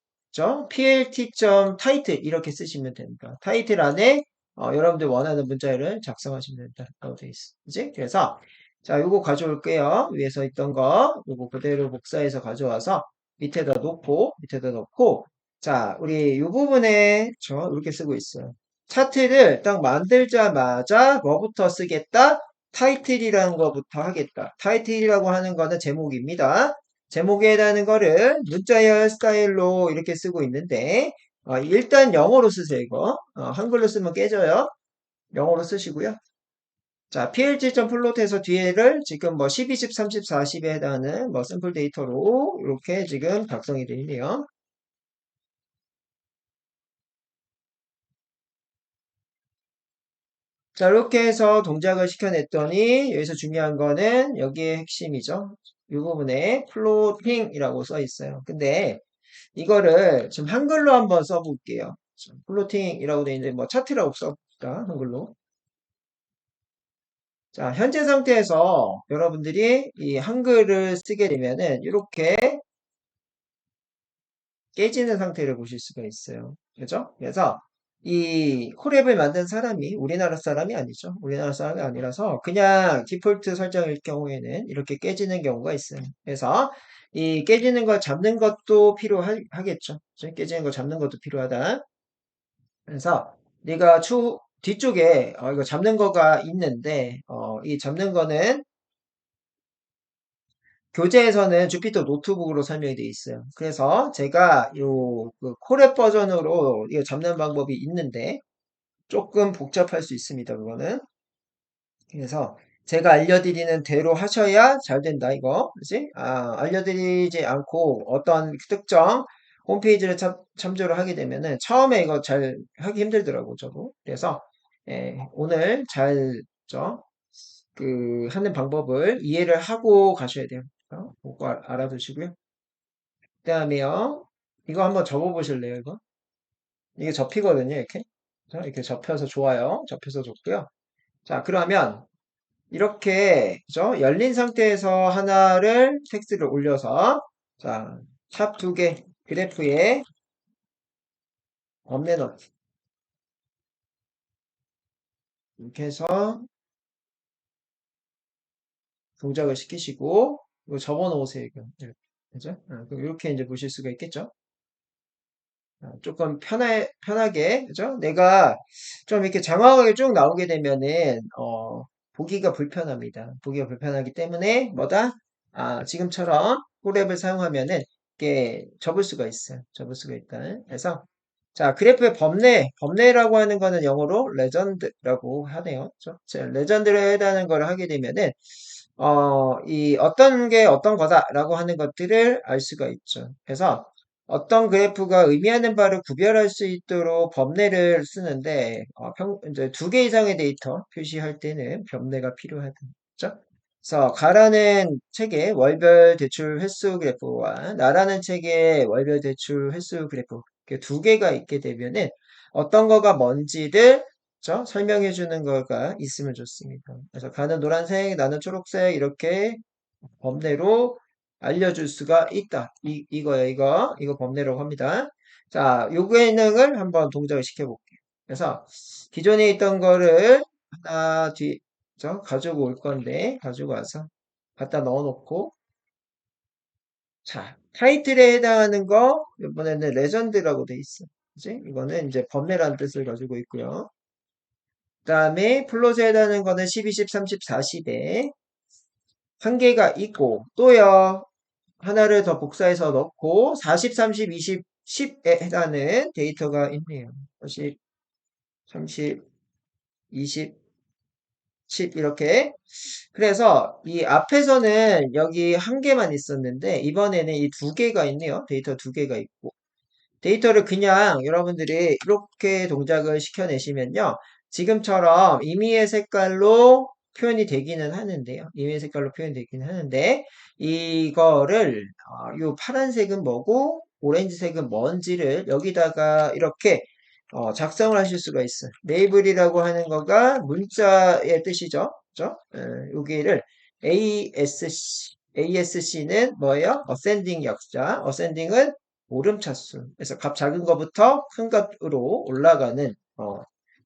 이렇게 쓰시면 됩니다. 타이틀 안에 여러분들 원하는 문자를 작성하시면 된다고 되어 있어. 그지? 그래서, 자, 요거 가져올게요. 위에서 있던 거, 요거 그대로 복사해서 가져와서 밑에다 놓고, 자, 우리 이 부분에 저 이렇게 쓰고 있어요. 차트를 딱 만들자마자 뭐부터 쓰겠다? 타이틀이라는 거부터 하겠다. 타이틀이라고 하는 거는 제목입니다. 제목에 해당하는 거를 문자열 스타일로 이렇게 쓰고 있는데 일단 영어로 쓰세요, 이거. 한글로 쓰면 깨져요. 영어로 쓰시고요. 자, plg.plot에서 뒤에를 지금 뭐 10, 20, 30, 40에 해당하는 뭐 샘플 데이터로 이렇게 지금 작성이 되어 있네요. 자, 이렇게 해서 동작을 시켜냈더니 여기서 중요한 거는 여기에 핵심이죠. 이 부분에 플로팅이라고 써 있어요. 근데 이거를 지금 한글로 한번 써볼게요. 플로팅이라고 돼 있는데 뭐 차트라고 써볼까 한글로. 자, 현재 상태에서 여러분들이 이 한글을 쓰게 되면은 이렇게 깨지는 상태를 보실 수가 있어요. 그죠? 그래서 이 콜앱을 만든 사람이 우리나라 사람이 아니죠. 우리나라 사람이 아니라서 그냥 디폴트 설정일 경우에는 이렇게 깨지는 경우가 있어요. 그래서 이 깨지는 걸 잡는 것도 필요하겠죠. 깨지는 걸 잡는 것도 필요하다. 그래서 네가 뒤쪽에 이거 잡는 거가 있는데 이 잡는 거는 교재에서는 주피터 노트북으로 설명이 되어 있어요. 그래서 제가 요그 콜앱 버전으로 이거 잡는 방법이 있는데 조금 복잡할 수 있습니다. 그거는. 그래서 제가 알려드리는 대로 하셔야 잘 된다 이거. 그지? 알려드리지 않고 어떤 특정 홈페이지를 참조를 하게 되면은 처음에 이거 잘 하기 힘들더라고 저도. 그래서 오늘 하는 방법을 이해를 하고 가셔야 돼요. 그거 알아두시고요. 그 다음에요. 이거 한번 접어보실래요, 이거? 이게 접히거든요, 이렇게. 자, 이렇게 접혀서 좋아요. 접혀서 좋고요. 자, 그러면 이렇게, 그죠? 열린 상태에서 하나를 텍스트를 올려서, 자, 샵 2개 그래프에 업내 넣기. 이렇게 해서 동작을 시키시고, 이거 접어 놓으세요, 이거. 이렇게. 그죠? 그럼 이렇게 이제 보실 수가 있겠죠? 조금 편하게, 그죠? 내가 좀 이렇게 장황하게 쭉 나오게 되면은, 보기가 불편합니다. 보기가 불편하기 때문에 뭐다? 지금처럼 호랩을 사용하면은 이게 접을 수가 있어요. 접을 수가 있다. 그래서 자, 그래프의 범례라고 하는 거는 영어로 레전드라고 하네요. 그렇죠? 자, 레전드를 해당하는 걸 하게 되면은 이 어떤 게 어떤 거다라고 하는 것들을 알 수가 있죠. 그래서 어떤 그래프가 의미하는 바를 구별할 수 있도록 범례를 쓰는데 이제 2개 이상의 데이터 표시할 때는 범례가 필요하죠. 그래서 가라는 책의 월별 대출 횟수 그래프와 나라는 책의 월별 대출 횟수 그래프 이렇게 2개가 있게 되면은 어떤 거가 뭔지를 그렇죠? 설명해 주는 거가 있으면 좋습니다. 그래서 가는 노란색, 나는 초록색 이렇게 범례로 알려줄 수가 있다. 이거예요, 이거. 이거 범례라고 합니다. 자, 요 기능을 한번 동작을 시켜볼게요. 그래서 기존에 있던 거를 하나 가지고 올 건데, 가지고 와서 갖다 넣어 놓고, 자, 타이틀에 해당하는 거, 이번에는 레전드라고 돼 있어. 그지? 이거는 이제 범례라는 뜻을 가지고 있고요. 그 다음에 플롯에 해당하는 거는 10, 20, 30, 40에 한 개가 있고, 또요, 하나를 더 복사해서 넣고 40, 30, 20, 10에 해당하는 데이터가 있네요. 40, 30, 20, 10 이렇게. 그래서 이 앞에서는 여기 한 개만 있었는데 이번에는 이 2개가 있네요. 데이터 2개가 있고. 데이터를 그냥 여러분들이 이렇게 동작을 시켜내시면요. 지금처럼 임의의 색깔로 표현이 되기는 하는데요. 임의의 색깔로 표현되기는 하는데 이거를 이 파란색은 뭐고 오렌지색은 뭔지를 여기다가 이렇게 작성을 하실 수가 있어요. 레이블이라고 하는 거가 문자의 뜻이죠. 그죠? 여기를 ASC는 뭐예요? 어센딩 역자. 어센딩은 오름차수. 그래서 값 작은 거부터 큰 값으로 올라가는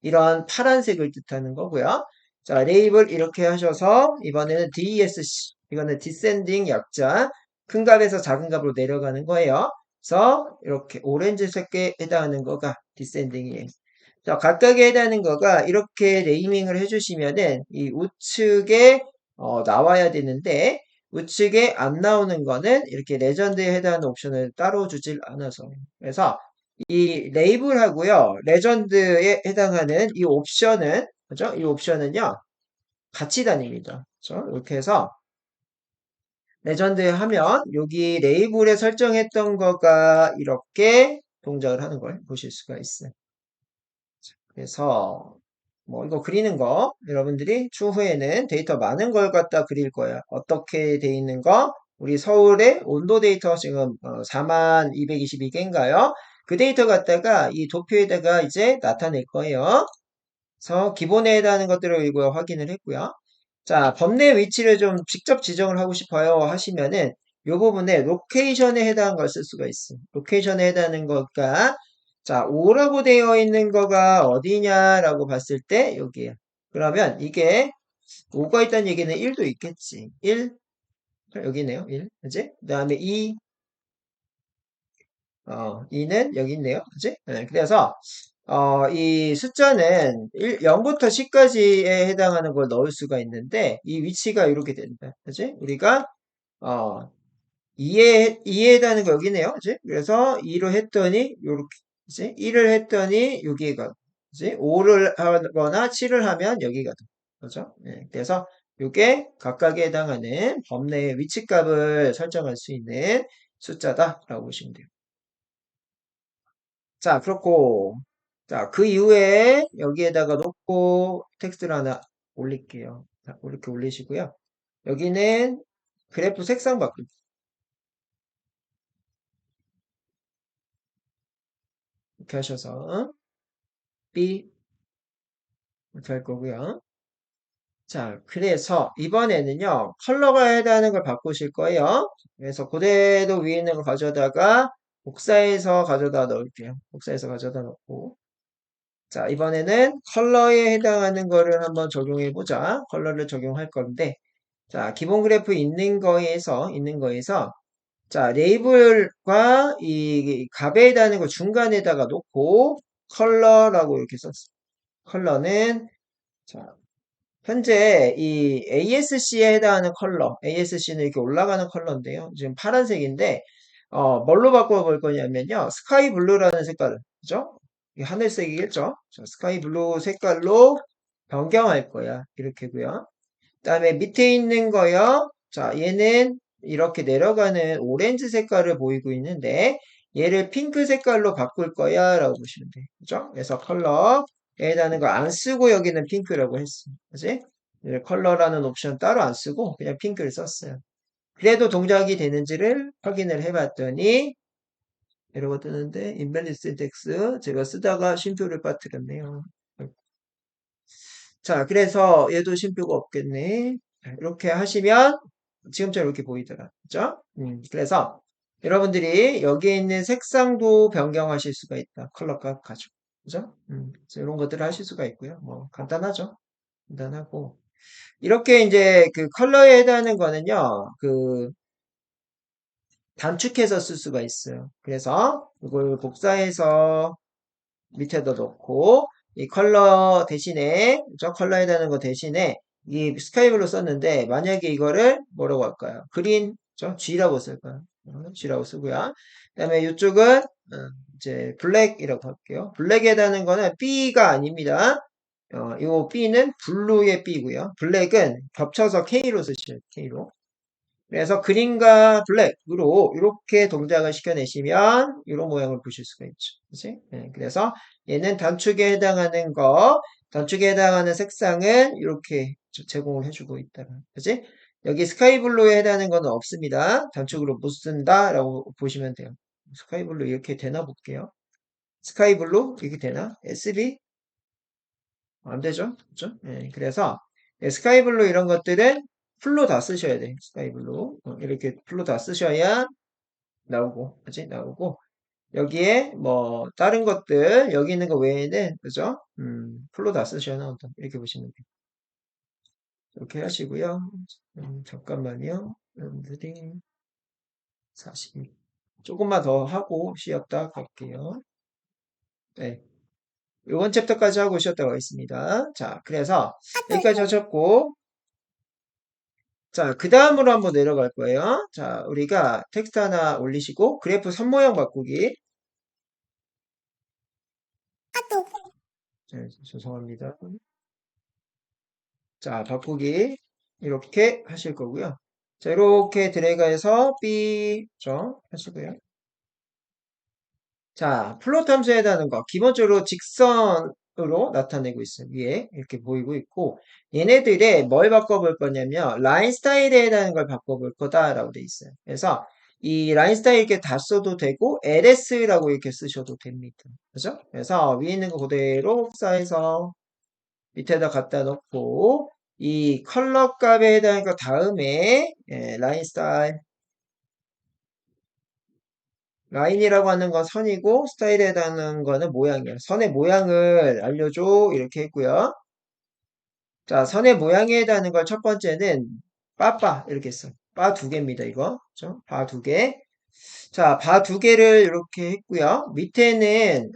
이런 파란색을 뜻하는 거고요. 자, 레이블 이렇게 하셔서 이번에는 DESC. 이거는 디센딩 약자. 큰 값에서 작은 값으로 내려가는 거예요. 그래서 이렇게 오렌지색에 해당하는 거가 디센딩이에요. 자, 각각에 해당하는 거가 이렇게 네이밍을 해주시면은 이 우측에 나와야 되는데 우측에 안 나오는 거는 이렇게 레전드에 해당하는 옵션을 따로 주질 않아서. 그래서 이 레이블하고요, 레전드에 해당하는 이 옵션은, 그죠? 이 옵션은요, 같이 다닙니다. 그죠? 이렇게 해서 레전드 하면 여기 레이블에 설정했던 거가 이렇게 동작을 하는 걸 보실 수가 있어요. 그래서 뭐 이거 그리는 거 여러분들이 추후에는 데이터 많은 걸 갖다 그릴 거야. 어떻게 돼 있는 거? 우리 서울의 온도 데이터 지금 4222개인가요? 그 데이터 갖다가 이 도표에다가 이제 나타낼 거예요. 그래서 기본에 해당하는 것들을 이거 확인을 했고요. 자, 범례 위치를 좀 직접 지정을 하고 싶어요 하시면은 이 부분에 로케이션에 해당하는 걸 쓸 수가 있어요. 로케이션에 해당하는 거가 자, 5라고 되어 있는 거가 어디냐라고 봤을 때 여기에요. 그러면 이게 5가 있다는 얘기는 1도 있겠지. 1, 여기네요. 1, 그지? 그 다음에 2, 2는 여기 있네요. 그지? 네, 그래서 이 숫자는 0부터 10까지에 해당하는 걸 넣을 수가 있는데 이 위치가 이렇게 된다. 그지? 우리가 2에 해당하는 거 여기네요. 그지? 그래서 2로 했더니 요렇게 그지? 1을 했더니 여기가 그지? 5를 하거나 7을 하면 여기가 돼. 그죠? 네, 그래서 요게 각각에 해당하는 범례의 위치값을 설정할 수 있는 숫자다라고 보시면 돼요. 자, 그렇고 자, 그 이후에 여기에다가 놓고 텍스트를 하나 올릴게요. 자, 이렇게 올리시고요. 여기는 그래프 색상 바꾸기. 이렇게 하셔서 B 이렇게 할 거고요. 자, 그래서 이번에는요. 컬러가 해당하는 걸 바꾸실 거예요. 그래서 그대로 위에 있는 거 가져다가 복사해서 가져다 넣을게요. 복사해서 가져다 넣고 자, 이번에는 컬러에 해당하는 거를 한번 적용해 보자. 컬러를 적용할 건데 자, 기본 그래프 있는 거에서 자, 레이블과 이 값에 해당하는 거 중간에다가 놓고 컬러라고 이렇게 썼어요. 컬러는 자, 현재 이 ASC에 해당하는 컬러, ASC는 이렇게 올라가는 컬러인데요. 지금 파란색인데, 뭘로 바꿔볼 거냐면요. 스카이 블루라는 색깔, 그죠? 이 하늘색이겠죠? 자, 스카이 블루 색깔로 변경할 거야. 이렇게고요. 그다음에 밑에 있는 거요. 자, 얘는 이렇게 내려가는 오렌지 색깔을 보이고 있는데 얘를 핑크 색깔로 바꿀 거야 라고 보시면 돼. 그죠? 그래서 컬러에 해당하는 거 안 쓰고 여기는 핑크라고 했어. 그지? 컬러라는 옵션 따로 안 쓰고 그냥 핑크를 썼어요. 그래도 동작이 되는지를 확인을 해봤더니 이러고 뜨는데 invalid syntax 제가 쓰다가 쉼표를 빠뜨렸네요. 자, 그래서 얘도 쉼표가 없겠네. 이렇게 하시면 지금처럼 이렇게 보이더라. 그죠? 그래서 여러분들이 여기에 있는 색상도 변경하실 수가 있다. 컬러 값 가지고. 그죠? 그래서 이런 것들을 하실 수가 있고요. 뭐 간단하죠? 간단하고. 이렇게 이제 그 컬러에 해당하는 거는요. 그 단축해서 쓸 수가 있어요. 그래서 이걸 복사해서 밑에다 넣고 이 컬러 대신에 저 컬러에 다는 거 대신에 이 스카이블루 썼는데 만약에 이거를 뭐라고 할까요? 그린 저 G라고 쓸까요? G라고 쓰고요. 그다음에 이쪽은 이제 블랙이라고 할게요. 블랙에 다는 거는 B가 아닙니다. 이 B는 블루의 B고요. 블랙은 겹쳐서 K로 쓰시죠. K로. 그래서 그린과 블랙으로 이렇게 동작을 시켜내시면 이런 모양을 보실 수가 있죠. 그치? 네, 그래서 얘는 단축에 해당하는 거, 단축에 해당하는 색상은 이렇게 제공을 해주고 있다. 그치? 여기 스카이블루에 해당하는 거는 없습니다. 단축으로 못 쓴다라고 보시면 돼요. 스카이블루 이렇게 되나 볼게요. 스카이블루 이렇게 되나? SB? 안 되죠? 그죠? 네, 그래서 스카이블루 이런 것들은 풀로 다 쓰셔야 돼. 스카이블루. 이렇게 풀로 다 쓰셔야 나오고, 그지? 나오고. 여기에 뭐 다른 것들 여기 있는 거 외에는 그죠? 풀로 다 쓰셔야 나온다. 이렇게 보시면 돼요. 이렇게 하시고요. 잠깐만요. 여러분들이 40 조금만 더 하고 쉬었다 갈게요. 네. 이번 챕터까지 하고 쉬었다 가겠습니다. 자, 그래서 여기까지 하셨고 자, 그 다음으로 한번 내려갈 거예요. 자, 우리가 텍스트 하나 올리시고 그래프 선모양 바꾸기. 네, 죄송합니다. 자, 바꾸기 이렇게 하실 거고요. 자, 이렇게 드래그해서 B 점 하시고요. 자, 플롯 함수에 해당하는 거 기본적으로 직선으로 나타내고 있어요. 위에 이렇게 보이고 있고 얘네들의 뭘 바꿔볼 거냐면 라인 스타일에 해당하는 걸 바꿔볼 거다라고 돼 있어요. 그래서 이 라인 스타일 이렇게 다 써도 되고 LS라고 이렇게 쓰셔도 됩니다. 그죠? 그래서 위에 있는 거 그대로 흡사해서 밑에다 갖다 놓고 이 컬러 값에 해당하는 거 다음에 라인 스타일 라인이라고 하는 건 선이고 스타일에 해당하는 거는 모양이야. 선의 모양을 알려줘 이렇게 했고요. 자, 선의 모양에 해당하는 걸 첫 번째는 빠빠 이렇게 써. 바 두 개입니다. 이거. 그죠? 바 두 개. 자, 바 두 개를 이렇게 했고요. 밑에는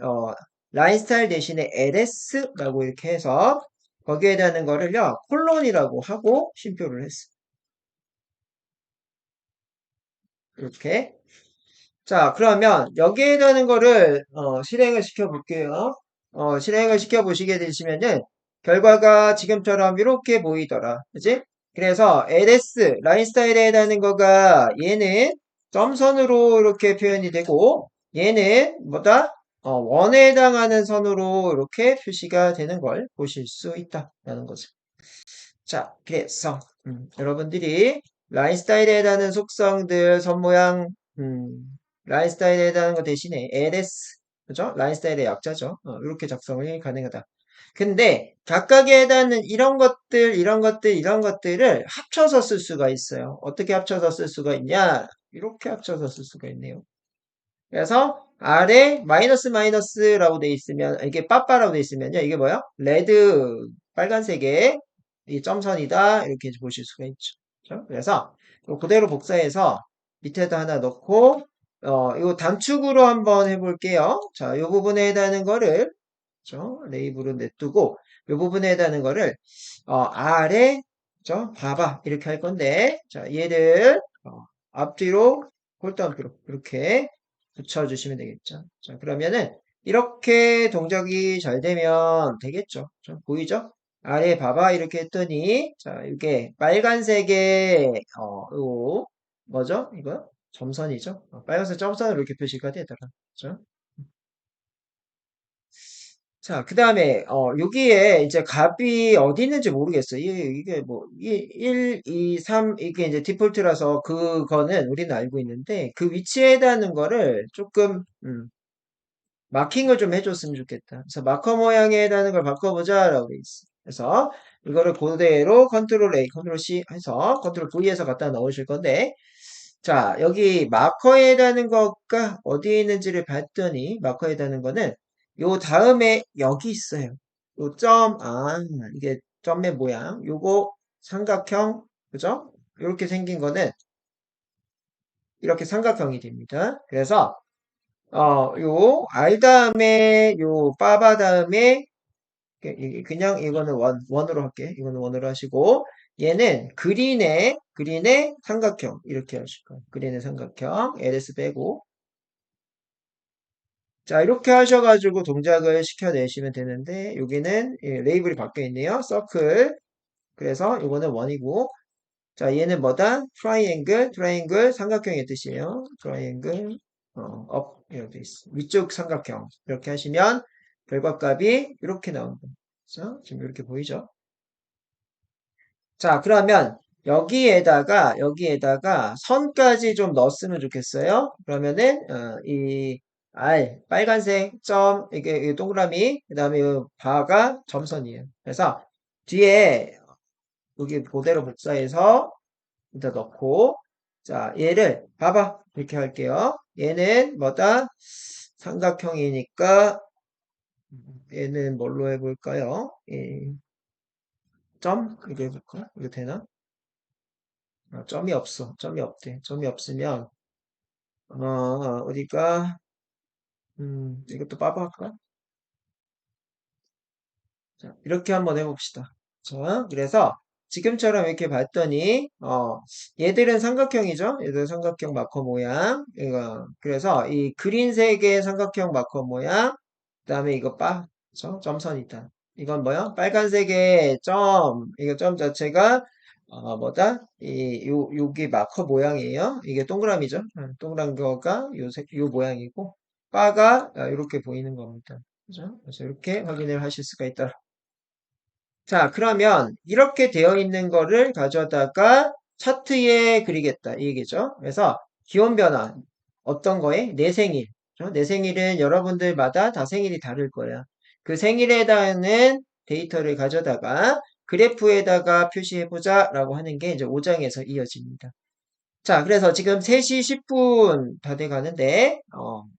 라인 스타일 대신에 LS라고 이렇게 해서 거기에 해당하는 거를요. 콜론이라고 하고 쉼표를 했어. 이렇게. 자, 그러면 여기에 해당하는 거를 실행을 시켜 볼게요. 실행을 시켜 보시게 되시면은 결과가 지금처럼 이렇게 보이더라. 그지? 그래서 LS 라인 스타일에 해당하는 거가 얘는 점선으로 이렇게 표현이 되고 얘는 뭐다? 원에 해당하는 선으로 이렇게 표시가 되는 걸 보실 수 있다라는 거죠. 자, 그래서 여러분들이 라인 스타일에 해당하는 속성들, 선 모양, 라인 스타일에 해당하는 거 대신에 LS, 그죠? 라인 스타일의 약자죠. 이렇게 작성이 가능하다. 근데 각각에 해당하는 이런 것들, 이런 것들, 이런 것들을 합쳐서 쓸 수가 있어요. 어떻게 합쳐서 쓸 수가 있냐? 이렇게 합쳐서 쓸 수가 있네요. 그래서 아래 마이너스 마이너스라고 돼 있으면 이게 빠빠라고 돼 있으면요. 이게 뭐야? 레드 빨간색의 이 점선이다. 이렇게 보실 수가 있죠. 그렇죠? 그래서 이거 그대로 복사해서 밑에다 하나 넣고 이거 단축으로 한번 해볼게요. 자, 이 부분에 해당하는 거를 그죠? 레이블은 냅두고 이 부분에 해당하는 거를 아래 그죠? 봐봐 이렇게 할 건데 자 얘를 앞뒤로 홀드 앞뒤로 이렇게 붙여주시면 되겠죠. 자 그러면은 이렇게 동작이 잘 되면 되겠죠. 자, 보이죠? 아래 봐봐 이렇게 했더니 자 이게 빨간색의 요 뭐죠? 이거 점선이죠. 빨간색 점선으로 이렇게 표시가 되더라. 그죠? 자, 그 다음에, 여기에 이제 값이 어디 있는지 모르겠어요. 이게 뭐, 1, 2, 3, 이게 이제 디폴트라서 그거는 우리는 알고 있는데, 그 위치에 해당하는 거를 조금, 마킹을 좀 해줬으면 좋겠다. 그래서 마커 모양에 해당하는 걸 바꿔보자라고 돼 있어. 그래서 이거를 그대로 컨트롤 A, 컨트롤 C 해서 컨트롤 V에서 갖다 넣으실 건데, 자, 여기 마커에 해당하는 거가 어디에 있는지를 봤더니, 마커에 해당하는 거는 요 다음에 여기 있어요. 요 점, 이게 점의 모양. 요거 삼각형, 그죠? 이렇게 생긴 거는 이렇게 삼각형이 됩니다. 그래서, 요 R 다음에 요 빠바 다음에 그냥 이거는 원으로 할게. 이거는 원으로 하시고 얘는 그린의 삼각형 이렇게 하실 거예요. 그린의 삼각형 ls 빼고 자 이렇게 하셔가지고 동작을 시켜내시면 되는데 여기는 레이블이 바뀌어 있네요. 서클 그래서 이거는 원이고 자 얘는 뭐다? 트라이앵글 삼각형의 뜻이에요. 트라이앵글 업 이렇게 있어. 위쪽 삼각형 이렇게 하시면 결과값이 이렇게 나옵니다. 그래서 지금 이렇게 보이죠? 자, 그러면 여기에다가 선까지 좀 넣었으면 좋겠어요. 그러면은 이 빨간색 점 이게 동그라미 그다음에 이 바가 점선이에요. 그래서 뒤에 여기 그대로 복사해서 일단 넣고 자, 얘를 봐봐 이렇게 할게요. 얘는 뭐다? 삼각형이니까 얘는 뭘로 해볼까요? 점 이거 해볼까? 이거 되나? 점이 없어. 점이 없대. 점이 없으면, 어디가, 이것도 빠박할까? 자, 이렇게 한번 해봅시다. 자, 그래서 지금처럼 이렇게 봤더니, 얘들은 삼각형이죠? 얘들 삼각형 마커 모양. 그래서 이 그린색의 삼각형 마커 모양, 그 다음에 이거 그죠? 점선 있다. 이건 뭐야? 빨간색의 이거 점 자체가, 뭐다? 여기 마커 모양이에요. 이게 동그라미죠? 동그란 거가 요 모양이고, 바가 이렇게 보이는 겁니다. 그죠? 그래서 이렇게 확인을 하실 수가 있다. 자, 그러면 이렇게 되어 있는 거를 가져다가 차트에 그리겠다. 이 얘기죠. 그래서 기온 변화 어떤 거에? 내 생일. 그죠? 내 생일은 여러분들마다 다 생일이 다를 거야. 그 생일에 해당하는 데이터를 가져다가 그래프에다가 표시해보자 라고 하는 게 이제 5장에서 이어집니다. 자, 그래서 지금 3시 10분 다 돼 가는데,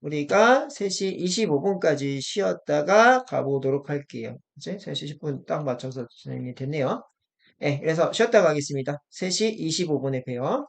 우리가 3시 25분까지 쉬었다가 가보도록 할게요. 이제 3시 10분 딱 맞춰서 진행이 됐네요. 네, 그래서 쉬었다 가겠습니다. 3시 25분에 봬요.